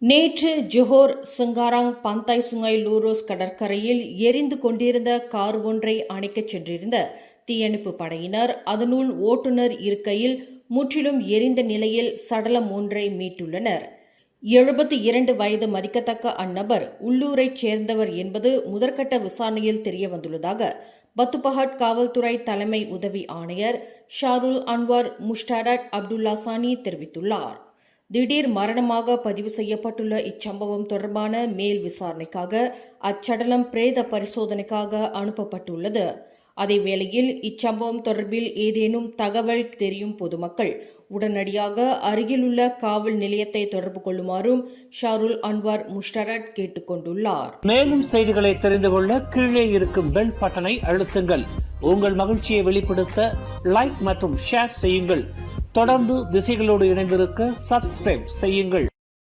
நேற்று Johor சிங்காராங் Pantai Sungai லூரோஸ் கடற்கரையில் எரிந்து கொண்டிருந்த கார் ஒன்றை அணைக்கச் சென்றிருந்த தீயணைப்பு படையினர் அதனுள் ஓட்டுநர் இருக்கையில் முற்றிலும் எரிந்த நிலையில் சடலம் ஒன்றை மீட்டுள்ளனர். 72 வயது மதிக்கத்தக்க அந்நபர் உள்ளூரைச் சேர்ந்தவர் என்பது முதற்கட்ட விசாரணையில் தெரியவந்துள்ளதாக பத்துபஹட் காவல்துறை தலைமை உதவி ஆணையர் ஷாருல் அன்வார் முஷ்டாரட் அப்துல்லாசானி தெரிவித்துள்ளார். திடீர் மரணமாக பதிவு செய்யப்பட்டுள்ள இச்சம்பவம் தொடர்பான மேல் விசாரணைக்காக அச்சடலம் பிரேத பரிசோதனைக்காக அனுப்பப்பட்டுள்ளது. அதேவேளையில் இச்சம்பவம் தொடர்பில் ஏதேனும் தகவல் தெரியும் பொதுமக்கள் உடனடியாக அருகிலுள்ள காவல் நிலையத்தை தொடர்பு கொள்ளுமாறும் ஷாருல் அன்வார் முஷ்டரட் கேட்டுக் கொண்டுள்ளார். மேலும் செய்திகளை தெரிந்து கொள்ள கீழே இருக்கும் பெல் பட்டனை அழுத்துங்கள். உங்கள் மகிழ்ச்சியை வெளிப்படுத்த லைக் மற்றும் ஷேர் செய்யுங்கள். தொடர்ந்து திசைகளோடு இணைந்திருக்க சப்ஸ்கிரைப் செய்யுங்கள்.